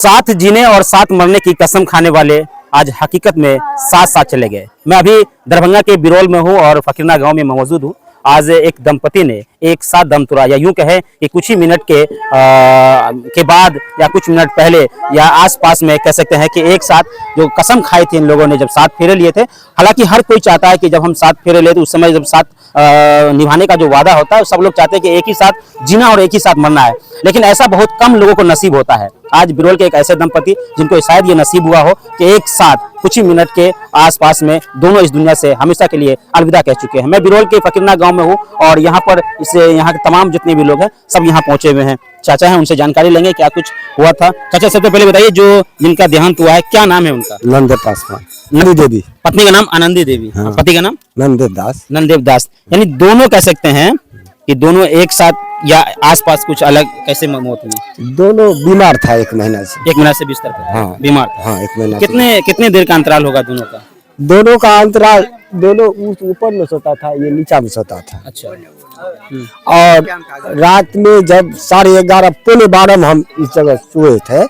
साथ जीने और साथ मरने की कसम खाने वाले आज हकीकत में साथ साथ चले गए। मैं अभी दरभंगा के बिरौल में हूँ और फकीरना गांव में मौजूद हूँ। आज एक दंपति ने एक साथ दम तोड़ा, या यूं कहें कि कुछ ही मिनट के बाद या कुछ मिनट पहले या आसपास में कह सकते हैं कि एक साथ जो कसम खाई थी इन लोगों ने जब साथ फेरे लिए थे। हालांकि हर कोई चाहता है कि जब हम साथ फेरे ले तो उस समय जब साथ निभाने का जो वादा होता है सब लोग चाहते हैं कि एक ही साथ जीना और एक ही साथ मरना है, लेकिन ऐसा बहुत कम लोगों को नसीब होता है। आज बिरौल के एक ऐसे दंपति जिनको शायद ये नसीब हुआ हो कि एक साथ कुछ ही मिनट के आसपास में दोनों इस दुनिया से हमेशा के लिए अलविदा कह चुके हैं। मैं बिरौल के फकीरना गांव में हूं और यहाँ पर यहाँ के तमाम जितने भी लोग हैं सब यहाँ पहुंचे हुए हैं। चाचा हैं, उनसे जानकारी लेंगे क्या कुछ हुआ था। चाचा सबसे पहले बताइए, जो जिनका देहांत हुआ है क्या नाम है उनका? नंदे पासवान, नंदी देवी। पत्नी का नाम आनंदी देवी, हाँ। पति का नाम नंदेव दास। नंदेव दास। यानी दोनों कह सकते हैं कि दोनों एक साथ या आसपास कुछ अलग कैसे मौत हुई? दोनों बीमार था, एक महीना से। एक महीना से बिस्तर पर हाँ। बीमार था। हाँ, एक महीना। कितने देर का अंतराल होगा दोनों का? दोनों का अंतराल, दोनों ऊपर में सोता था, ये नीचा में सोता था। अच्छा। और रात में जब 11:30 पौने 12 में हम इस जगह सोए थे,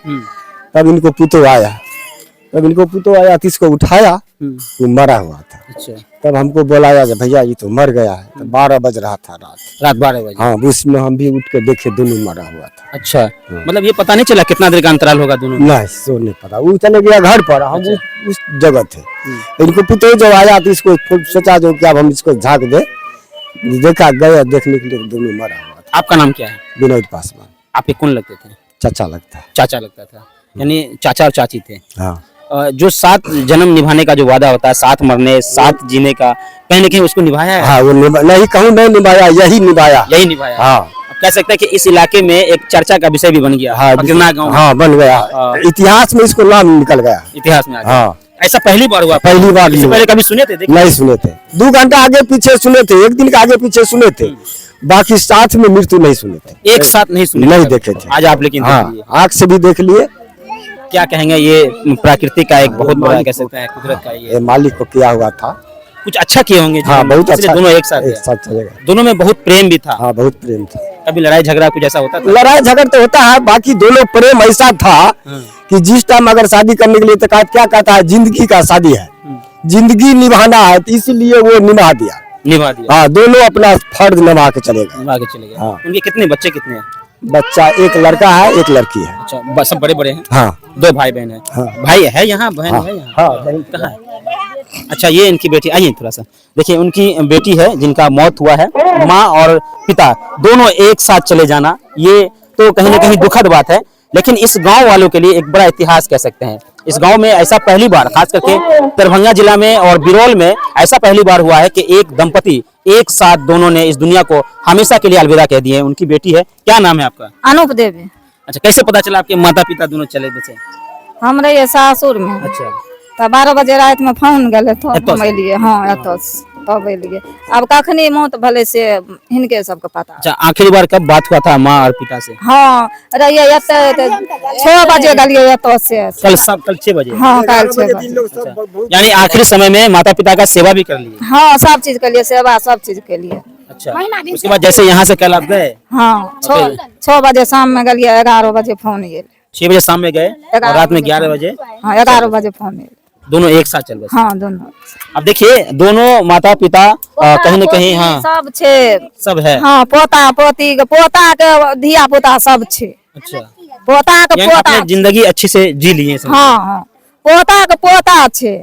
तब इनको पुतो आया। तो इसको उठाया, वो मरा हुआ था। अच्छा। तब हमको बोलाया कि भैया ये तो मर गया है। तो 12 बज रहा था रात 12 बजे। हाँ, उसमें हम भी उठ के देखे, दोनों मरा हुआ था। अच्छा। मतलब ये पता नहीं चला कितना देर का अंतराल होगा दोनों? नहीं, सो नहीं पता। वो चले गया घर पर, हम उस जगह थे। इनको पुतो जब आया तो इसको सोचा जो कि अब हम इसको झाँक दे। देखा, गया देखने के लिए, दोनों मरा हुआ था। आपका नाम क्या है? विनोद पासवान। आपके कौन लगते थे? चाचा लगता है। चाचा लगता था, यानी चाचा और चाची थे। हाँ। जो साथ जन्म निभाने का जो वादा होता है, साथ मरने साथ जीने का, कहीं ना कहीं उसको निभाया है। हाँ, वो नहीं कहूँ नहीं निभाया, यही निभाया। हाँ। अब कह सकते हैं कि इस इलाके में एक चर्चा का विषय भी बन गया। हाँ, फकीरना गांव। हाँ, बन गया। इतिहास में इसको नाम निकल गया, इतिहास में आ गया। हाँ। ऐसा पहली बार हुआ? पहली बार। इससे पहले कभी सुने थे? नहीं सुने थे। 2 घंटा आगे पीछे सुने थे, एक दिन के आगे पीछे सुने थे, बाकी साथ में मृत्यु नहीं सुने थे। एक साथ नहीं सुने? नहीं देखे थे। आज आप लेकिन हाँ, आँख से भी देख लिए। क्या कहेंगे, ये प्रकृति का एक बहुत बड़ा कह सकते हैं, कुदरत का ये मालिक को किया हुआ था। कुछ अच्छा किए होंगे। हाँ, बहुत अच्छा। दोनों एक साथ चलेगा। दोनों में बहुत प्रेम भी था। हाँ, बहुत प्रेम था। कभी लड़ाई झगड़ा कुछ ऐसा होता था? लड़ाई झगड़ा तो होता है, बाकी दोनों प्रेम ऐसा था कि जिस टाइम अगर शादी करने के लिए तो क्या कहता है, जिंदगी का शादी है, जिंदगी निभाना है, तो इसलिए वो निभा दिया। हाँ, दोनों अपना फर्ज निभा के चले गए। हाँ। उनके कितने बच्चे कितने हैं? बच्चा एक लड़का है, एक लड़की है। अच्छा, सब बड़े बड़े हैं? हाँ। 2 भाई बहन है। हाँ। भाई है यहाँ, बहन है यहाँ? हाँ, कहाँ है? अच्छा, ये इनकी बेटी, आइए थोड़ा सा देखिए। उनकी बेटी है जिनका मौत हुआ है। माँ और पिता दोनों एक साथ चले जाना, ये तो कहीं ना कहीं दुखद बात है, लेकिन इस गांव वालों के लिए एक बड़ा इतिहास कह सकते हैं। इस गांव में ऐसा पहली बार, खास करके दरभंगा जिला में और बिरौल में ऐसा पहली बार हुआ है कि एक दंपति एक साथ दोनों ने इस दुनिया को हमेशा के लिए अलविदा कह दिए। उनकी बेटी है, क्या नाम है आपका? अनूप देवी। अच्छा, कैसे पता चला आपके माता पिता दोनों चले बचे? हम रहिए सासुर में। अच्छा। तो 12 बजे रात में फोन गए तो एतो हम से? अलिए। हाँ, तब अलिए। अब कखनी मौत भले से हिनके सबके पता। अच्छा, आखिरी बार कब बात हुआ था माँ और पिता से? हाँ, रहिए 6 बजे गलिए एतो से। कल 6 बजे? हाँ, कल 6 बजे। यानी आखिरी समय में माता पिता का सेवा भी कर लिए? हाँ, सब चीज के लिए सेवा, सब चीज के लिए। अच्छा, उसके बाद जैसे यहाँ से कल आप गए? हाँ, 6 बजे शाम में गलिए, 11 बजे फोन गए। 6 बजे शाम में गए और रात में 11 बजे? हाँ, 11 बजे फोन गए। दोनों एक साथ चल गए? हाँ, दोनों। अब देखिए, दोनों माता पिता कहीं न कहीं, हाँ, सब छे, सब है। हाँ, पोता पोती के, पोता के धिया पुता सब छे। अच्छा, पोता के यानी पोता। आपने जिंदगी अच्छे से जी ली है सब? हाँ, हाँ, पोता के पोता छे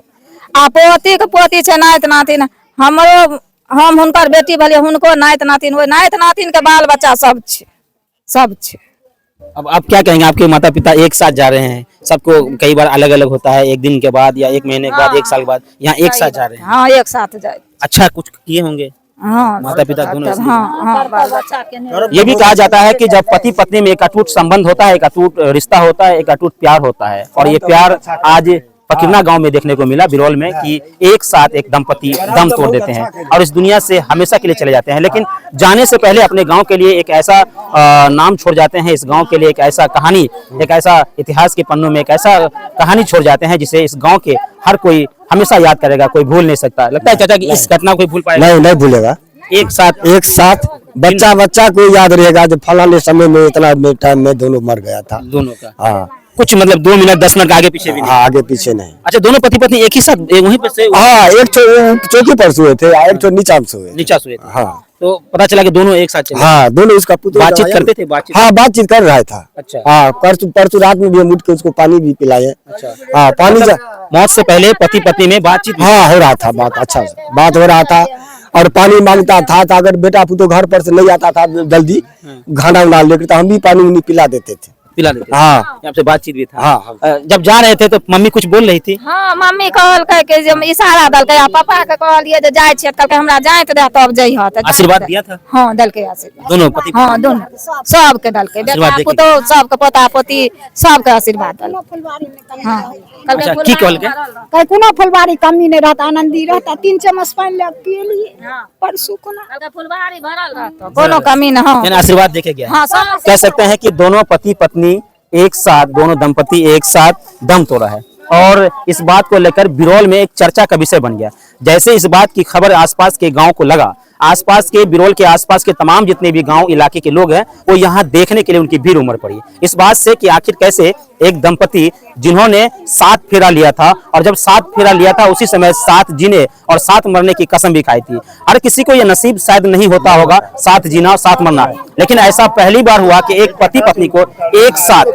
आ पोती के पोती छे, नाइत नातिन। हमरो, हम हुनकर बेटी भले, हुनको नाइत नातिन, वो नाइत नातिन के बाल बच्चा सब छे। अब आप क्या कहेंगे, आपके माता पिता एक साथ जा रहे हैं, सबको कई बार अलग अलग होता है, एक दिन के बाद या एक महीने के बाद, एक साल के बाद, यहाँ एक साथ जा रहे हैं। हाँ, एक साथ जाए। अच्छा, कुछ किए होंगे? हाँ, माता पिता दोनों? हाँ, हाँ, बाल बच्चा के। ये भी कहा जाता है कि जब पति पत्नी में एक अटूट संबंध होता है, एक अटूट रिश्ता होता है, एक अटूट प्यार होता है, और ये प्यार आज फकीरना गांव में देखने को मिला, बिरौल में, कि एक साथ एक दंपति दम तोड़ देते हैं और इस दुनिया से हमेशा के लिए चले जाते हैं। लेकिन जाने से पहले अपने गांव के लिए एक ऐसा नाम छोड़ जाते हैं, इस गांव के लिए एक ऐसा कहानी, एक ऐसा इतिहास के पन्नों में एक ऐसा कहानी छोड़ जाते हैं जिसे इस गांव के हर कोई हमेशा याद करेगा, कोई भूल नहीं सकता। लगता है चाचा कि इस घटना को कोई भूल पाएगा? नहीं भूलेगा। एक साथ बच्चा को याद रहेगा जो फलाने समय में इतना टाइम में दोनों मर गया था। दोनों का। हाँ, कुछ मतलब 2 मिनट 10 मिनट आगे पीछे भी नहीं। हाँ आगे पीछे नहीं। अच्छा, दोनों पति पत्नी एक ही साथ वहीं पर से हाँ एक चौकी पर सोए थे, एक नीचा में सोए थे। नीचा सोए थे। हाँ तो पता चला कि दोनों एक साथ चले। हाँ दोनों उसका पुत्र बातचीत आया करते ना। थे, बातचीत। हाँ बातचीत कर रहा था। अच्छा। हाँ परसों रात में भी हम उठ के उसको पानी भी पिलाए। अच्छा। हाँ पानी मौत से पहले पति पत्नी में बातचीत। हाँ हो रहा था बात, अच्छा बात हो रहा था। और पानी मांगता था तो अगर बेटा पुतो घर पर से नहीं आता था जल्दी खाना उना लेकर तो हम भी पानी उनी पिला देते थे। पिला देते। हाँ आपसे बातचीत भी था। हाँ जब जा रहे थे तो मम्मी कुछ बोल रही थी। हाँ मम्मी कहलकै कि जे इशारा दलकै आ पापा के कहलिए जे जाइ छियै, कहलकै हमरा जाइत दे तब जइह। त आशीर्वाद दिया था हाँ दलकै आशीर्वाद दोनों पति। हाँ दोनों सबके दलकै, आशीर्वाद बेटा देके। पुतो सबके पोता पोती सबके आशीर्वाद दलकै। हाँ अच्छा, की कहलकै? कहीं कोनो फुलबारी कमी नहीं रहता, आनंदी रहता। 3 चम्मच पानी ले पियली परसों को ना। कहलकै फुलबारी भरल रहत, कोनो कमी न। हाँ यानी आशीर्वाद देके गया। हाँ सब कह सकते हैं कि दोनों पति पत्नी एक साथ, दोनों दंपति एक साथ दम तोड़ा है और इस बात को लेकर बिरौल में एक चर्चा का विषय बन गया। जैसे इस बात की खबर आसपास के गांव को लगा, आसपास के बिरौल के आसपास के तमाम जितने भी गांव इलाके के लोग हैं वो यहाँ देखने के लिए उनकी भीड़ उमड़ पड़ी इस बात से कि आखिर कैसे एक दंपति जिन्होंने 7 फेरा लिया था और जब 7 फेरा लिया था उसी समय 7 जीने और 7 मरने की कसम भी खाई थी। हर किसी को यह नसीब शायद नहीं होता होगा 7 जीना और 7 मरना, लेकिन ऐसा पहली बार हुआ कि एक पति पत्नी को एक साथ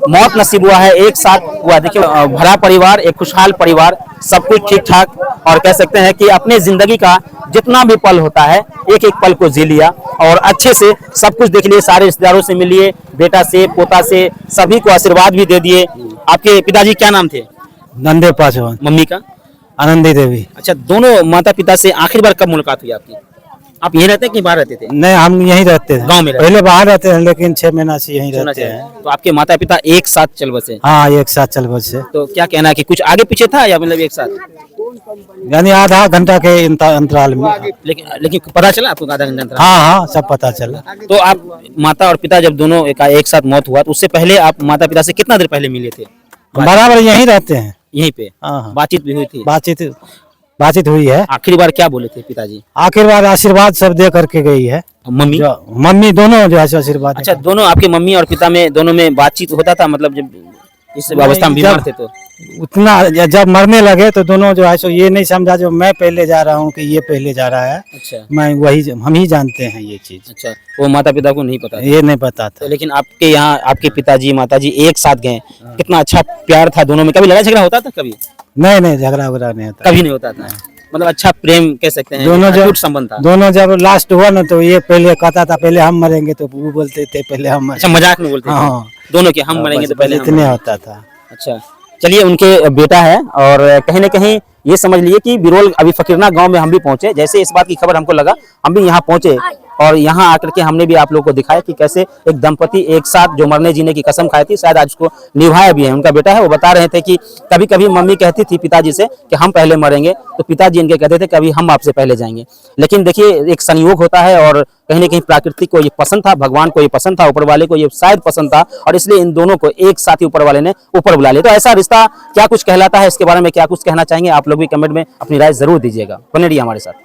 मौत नसीब हुआ है, एक साथ हुआ। देखिए भरा परिवार, एक खुशहाल परिवार, सब कुछ ठीक ठाक और कह सकते हैं कि अपने जिंदगी का जितना भी पल होता है एक एक पल को जी लिया और अच्छे से सब कुछ देख लिए, सारे रिश्तेदारों से मिलिए, बेटा से पोता से सभी को आशीर्वाद भी दे दिए। आपके पिताजी क्या नाम थे? नंदे पासवान। मम्मी का? आनंदी देवी। अच्छा, दोनों माता पिता से आखिरी बार कब मुलाकात हुई आपकी? आप यहीं रहते कि बाहर रहते थे? नहीं हम यहीं रहते हैं, गांव में रहते पहले बाहर रहते हैं लेकिन 6 महीना से यहीं रहते हैं। तो आपके माता पिता एक साथ चल बसे? हाँ एक साथ चल बसे। तो क्या कहना है कि कुछ आगे पीछे था या मतलब एक साथ? यानी आधा घंटा के अंतराल में। लेकिन पता चला आपको आधा घंटा अंतराल? हाँ हाँ सब पता चला। तो आप माता और पिता जब दोनों एक साथ मौत हुआ तो उससे पहले आप माता पिता से कितना देर पहले मिले थे? बराबर यहीं रहते हैं। यहीं पे हाँ। बातचीत भी हुई थी? बातचीत हुई है। आखिरी बार क्या बोले थे पिताजी? आखिर बार आशीर्वाद सब दे करके गई है। मम्मी? मम्मी दोनों जो है आशीर्वाद। अच्छा, दोनों आपके मम्मी और पिता में दोनों में बातचीत होता था? मतलब जब इस अवस्था में बीमार थे तो उतना जब मरने लगे तो दोनों जो है सो ये नहीं समझा जो मैं पहले जा रहा हूँ कि ये पहले जा रहा है। अच्छा। मैं वही हम ही जानते हैं ये चीज। अच्छा, वो माता पिता को नहीं पता था? ये नहीं पता था। तो लेकिन आपके यहाँ आपके पिताजी माताजी एक साथ गए, कितना अच्छा प्यार था दोनों में। कभी लड़ाई झगड़ा होता था? कभी नहीं झगड़ा वगड़ा नहीं होता। कभी नहीं होता था, मतलब अच्छा प्रेम कह सकते हैं, दोनों जब अटूट संबंध था। दोनों जब लास्ट हुआ ना तो ये पहले कहता था पहले हम मरेंगे तो वो बोलते थे पहले हम अच्छा, मजाक में बोलते थे हाँ। दोनों के, हम मरेंगे तो पहले हम। इतने होता था। अच्छा, चलिए उनके बेटा है और कहीं ना कहीं ये समझ लिए कि बिरौल अभी फकीरना गांव में हम भी पहुंचे। जैसे इस बात की खबर हमको लगा हम भी यहाँ पहुंचे और यहाँ आकर के हमने भी आप लोगों को दिखाया कि कैसे एक दंपति एक साथ जो मरने जीने की कसम खाई थी शायद आज उसको निभाया भी है। उनका बेटा है, वो बता रहे थे कि कभी कभी मम्मी कहती थी पिताजी से कि हम पहले मरेंगे तो पिताजी इनके कहते थे कभी हम आपसे पहले जाएंगे। लेकिन देखिए एक संयोग होता है और कहीं ना कहीं प्रकृति को ये पसंद था, भगवान को ये पसंद था, ऊपर वाले को ये शायद पसंद था और इसलिए इन दोनों को एक साथ ही ऊपर वाले ने ऊपर बुला लिया। तो ऐसा रिश्ता क्या कुछ कहलाता है, इसके बारे में क्या कुछ कहना चाहेंगे आप लोग भी कमेंट में अपनी राय जरूर दीजिएगा। बने रहिए हमारे साथ।